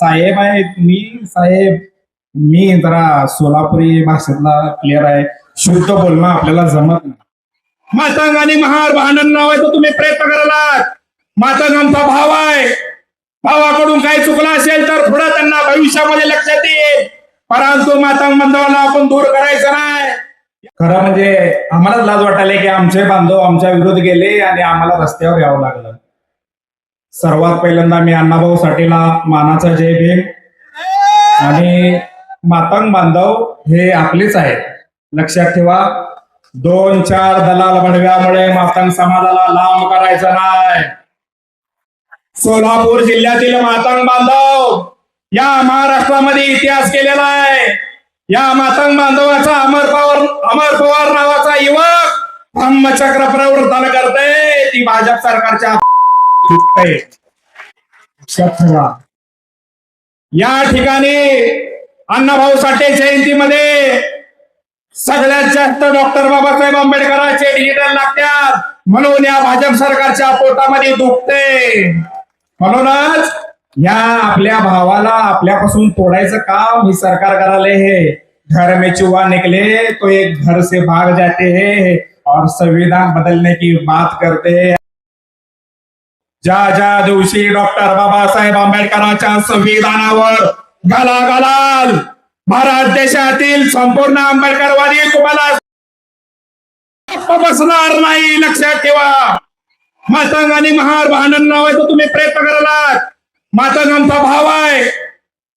साहेब आहे तुम्ही साहेब. मी जरा सोलापुरी भाषेतला क्लिअर आहे. शुद्ध बोलणं आपल्याला जमत नाही. मातंग आणि महार भांडण लावायचं तुम्ही प्रयत्न करालात. मातंग आमचा भाव आहे. भावाकडून काही चुकलं असेल तर पुढे त्यांना भविष्यामध्ये लक्षात येईल. परंतु मातंग बांधवाला आपण दूर करायचं नाही. खरं म्हणजे आम्हालाच लाज वाटायला की आमचे बांधव आमच्या विरोध गेले आणि आम्हाला रस्त्यावर यावं लागलं. सर्वात पहिल्यांदा मी अण्णाभाऊ साठेला मानाचा जय भीम. आणि मातंग बांधव हे आपलेच आहेत. लक्षात ठेवा, 2-4 दलाल बडव्यामुळे मातंग समाजाला लांब करायचं नाही. सोलापूर जिल्ह्यातील मातंग बांधव या महाराष्ट्रामध्ये इतिहास केलेला आहे. या मातंग बांधवाचा अमर पवार नावाचा युवक धम्मचक्र प्रवर्तन करते. ती भाजप सरकारच्या या ठिकाणी अण्णाभाऊ साठे जयंतीमध्ये सगळ्यात जास्त डॉक्टर बाबासाहेब आंबेडकरांचे डिजिटल लागतात. म्हणून या भाजप सरकारच्या पोटामध्ये दुखते. म्हणूनच या आपल्या भावाला आपल्यापासून तोडायचं काम ही सरकार करायला. हे घर में चूहा निकले तो एक घर से भाग जाते हैं और संविधान बदलने की बात करते. ज्या दिवशी डॉक्टर बाबासाहेब आंबेडकरांच्या संविधानावर घाला घालाल, भारत देशातील संपूर्ण आंबेडकरवादी तुम्हाला बसणार नाही. लक्षात ठेवा, मातंग आणि महार भांडण लावायचं तुम्ही प्रयत्न करालात. मातंग आमचा भाव आहे.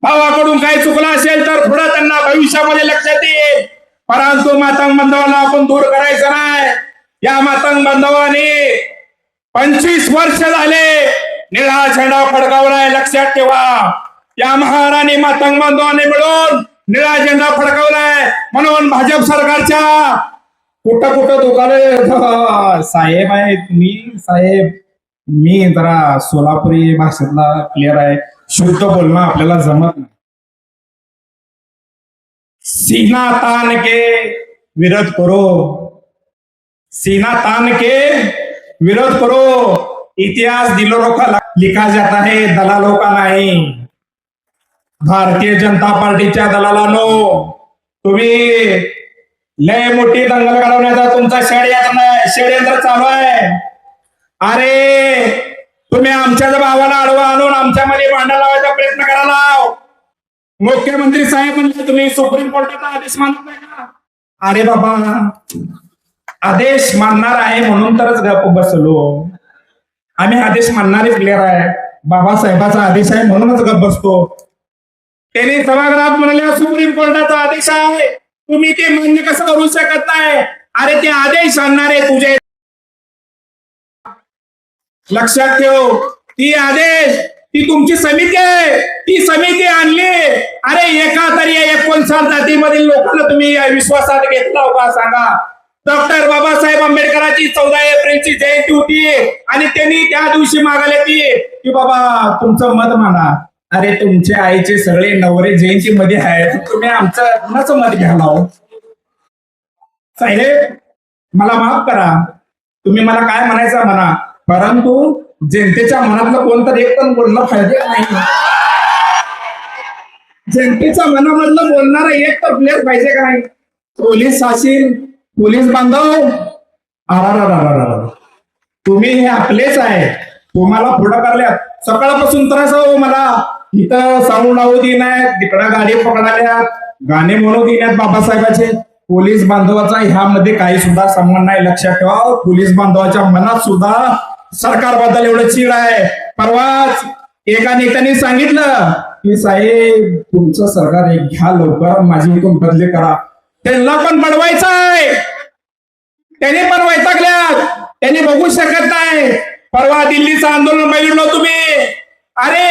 भावाकडून काही चुकलं असेल तर पुढे त्यांना भविष्यामध्ये लक्षात येईल. परंतु मातंग बांधवाला आपण दूर करायचं नाही. या मातंग बांधवाने 25 वर्ष झाले निळा झेंडा फडकावलाय. लक्षात ठेवा, या महार आणि मातंग बांधवाने मिळून निळा झेंडा फडकावलाय. म्हणून भाजप सरकारच्या कुठं दुकाने साहेब आहे तुम्ही साहेब. मी जरा सोलापुरी भाषेतला क्लिअर आहे. शुद्ध बोलणं आपल्याला जमत नाही. सीना तान के विरोध करो, सीना तान के विरोध करो. इतिहास दिलों का लिखा जाता है, दलालों का नाही. भारतीय जनता पार्टीच्या दलालांनो, तुम्ही लय मोठी दंगल घडवण्याचा तुमचा षडयंत्र चालू आहे. अरे तुम्ही आमच्याच भावाला आडवा आणून आमच्यामध्ये भांडण लावायचा प्रयत्न करायला. मुख्यमंत्री साहेब म्हणजे तुम्ही सुप्रीम कोर्टाचा आदेश मानत नाही का? अरे बाबा, आदेश मानणार आहे म्हणून तरच गप्प बसलो. आम्ही आदेश मानणारे क्लिअर आहे. बाबासाहेबाचा आदेश आहे म्हणूनच गप्प बसतो. त्यांनी सभागृहात म्हणाले सुप्रीम कोर्टाचा आदेश आहे, तुम्ही ते मान्य कसं करू शकत नाही? अरे ते आदेश आणणारे तुझे. लक्षात ठेव, ती आदेश ती तुमची समिती आहे. ती समिती आणली. अरे एका तरी 59 जातीमधील लोकांना तुम्ही विश्वासात घेतला का सांगा? डॉक्टर बाबासाहेब आंबेडकरांची 14 एप्रिलची जयंती होती आणि त्यांनी त्या दिवशी मागायला ती की बाबा तुमचं मत माना. अरे तुमचे आईचे सगळे नवरे जयंती मध्ये आहेत, तुम्ही आमचं कुणाचं मत घ्यायला हो? साहेब मला माफ करा, तुम्ही मला काय म्हणायचं म्हणा, परंतु जनतेच्या मनातलं कोणतरी एक पण बोलणं फायदे नाही. जनतेच्या मनामधलं बोलणारा एक तर प्लेअर पाहिजे काय? पोलीस शासन, पोलीस बांधव, तुम्ही हे आपलेच आहे. तुम्हाला पुढं करल्यात सकाळपासून त्रास हो मला. इथं साऊंड लावू देण्यात, तिकडं गाडी पकडाल्यात, गाणे म्हणू देण्यात बाबासाहेबाचे. पोलीस बांधवाचा ह्यामध्ये काही सुद्धा संबंध नाही. लक्षात ठेवा, पोलीस बांधवाच्या मनात सुद्धा सरकारबद्दल एवढं चीड आहे. परवाच एका नेत्याने सांगितलं की साहेब तुमचं सरकार एक घ्या लवकर, माझी इथून बदली करा. त्यांना पण बनवायचं आहे, त्यांनी पण वैतागल्यात, त्यांनी बघू शकत नाही. परवा दिल्लीचं आंदोलन बघितलं तुम्ही. अरे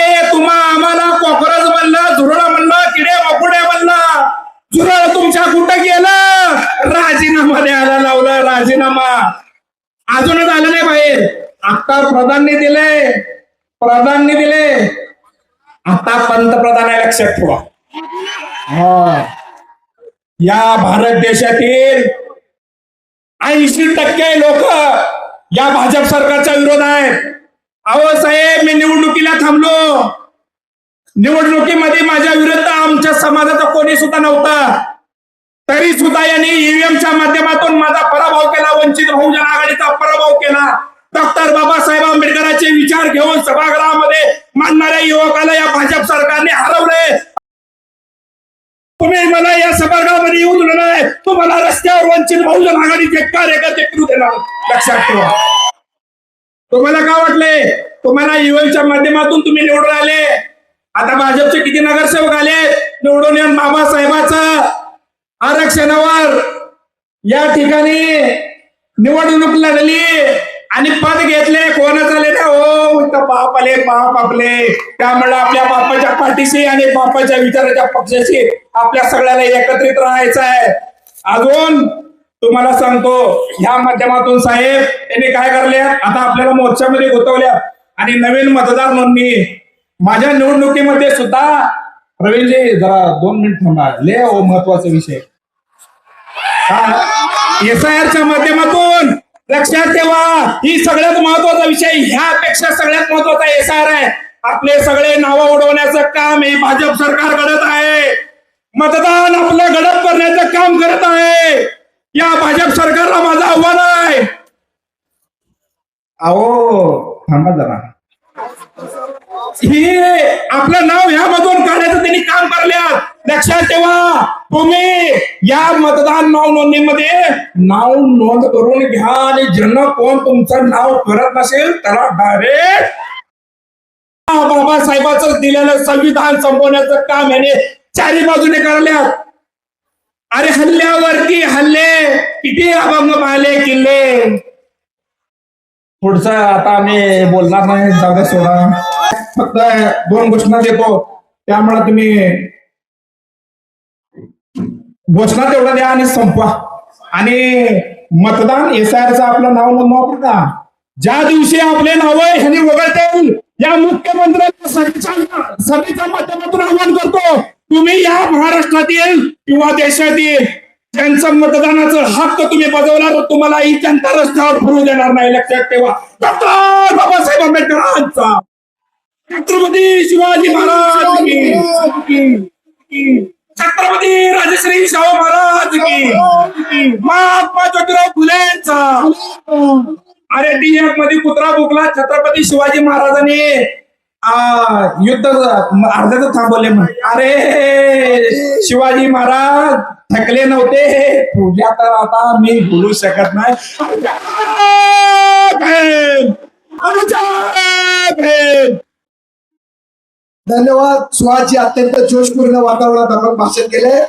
आम्हाला कॉकरोच म्हणलं, झुरळ म्हणलं, किडे मकुडे म्हणलं. झुरळ तुमच्या कुठं गेलं? राजीनामा द्यायला लावलं. राजीनामा अजूनच आलं नाही बाहेर. आता प्रधानने दिले, आता पंतप्रधान आहे. लक्षात ठेवा, या भारत देशातील 80% लोक या भाजप सरकारच्या विरोध आहेत. अहो साहेब, मी निवडणुकीला थांबलो. निवडणुकीमध्ये माझ्या विरुद्ध आमच्या समाजाचा कोणी सुद्धा नव्हता, तरी सुद्धा यांनी ईव्हीएमच्या माध्यमातून माझा पराभव केला, वंचित बहुजन आघाडीचा पराभव केला. डॉक्टर बाबासाहेब आंबेडकरांचे विचार घेऊन सभागृहामध्ये मानणाऱ्या युवकाला या भाजप सरकारने हरवले. तुम्ही मला या सभागृहामध्ये येऊ दिलं नाही, तुम्हाला रस्त्यावर वंचित बहुजन आघाडीचे कार्यकर्ते फिरू देणार, लक्षात ठेवा. तुम्हाला काय वाटले? तुम्हाला ईव्हीएमच्या माध्यमातून तुम्ही निवडून आले. आता भाजपचे किती नगरसेवक आले निवडून येऊन बाबासाहेबांचं आरक्षणावर या ठिकाणी निवडणूक लढली आणि पद घेतले. कोणाच आले ना? हो, इथं बाप आले, बाप आपले. त्यामुळे आपल्या बापाच्या पाठीशी आणि बापाच्या विचाराच्या पक्षाशी आपल्या सगळ्याला एकत्रित राहायचं आहे. अजून तुम्हाला सांगतो, ह्या माध्यमातून साहेब त्यांनी काय करले, आता आपल्याला मोर्चामध्ये गुंतवल्या आणि नवीन मतदार नोंदणी माझ्या निवडणुकीमध्ये सुद्धा. प्रवीणजी जरा 2 मिनिट थांबा, ले हो महत्वाचा विषय. SIR माध्यमातून लक्षात ठेवा, ही सगळ्यात महत्वाचा विषय, ह्यापेक्षा सगळ्यात महत्वाचा SIR आहे. आपले सगळे नावं उडवण्याचं काम हे भाजप सरकार करत आहे. मतदान आपलं गडप करण्याचं काम करत आहे. या भाजप सरकारला माझं आव्हान आहे. अहो थांबा जरा, हे आपलं नाव ह्यामधून काढायचं त्यांनी काम करल्यात. लक्षात ठेवा, तुम्ही या मतदान नाव नोंदणीमध्ये नाव नोंद करून घ्या आणि ज्यांना कोण तुमचं नाव करत नसेल त्याला डायरेक्ट बाबासाहेबांचं दिलेलं संविधान संपवण्याचं काम याने चारी बाजूने करल्यात. अरे हल्ल्यावरती हल्ले, किती अभंग मारले किल्ले. पुढचं आता आम्ही बोलणार नाही, जाऊ दे, सोडा. फक्त 2 घोषणा देतो, त्यामुळे तुम्ही घोषणा तेवढा द्या आणि संपवा. आणि मतदान SIRचं आपलं नाव नोंदवा का? ज्या दिवशी आपले नाव ह्यांनी वगळतील, या मुख्यमंत्र्यांच्या सभेच्या माध्यमातून आवाहन करतो, तुम्ही या महाराष्ट्रातील किंवा देशातील ज्यांचं मतदानाचं हक्क तुम्ही बजावला तर तुम्हाला ही जनता रस्त्यावर फिरू देणार नाही. लक्षात ठेवा. डॉक्टर बाबासाहेब आंबेडकरांचा, छत्रपती शिवाजी महाराज की, छत्रपती राजश्री शाहू महाराज की, महात्मा ज्योतिराव फुलेंचा. अरे DF मध्ये कुत्रा भुकला, छत्रपती शिवाजी महाराजांनी युद्ध अर्ध्याच थांबवले म्हणे. अरे शिवाजी महाराज थकले नव्हते, पूजा तर आता मी बोलू शकत नाही. धन्यवाद. सुहासजी अत्यंत जोशपूर्ण वातावरणात आपण भाषण केले.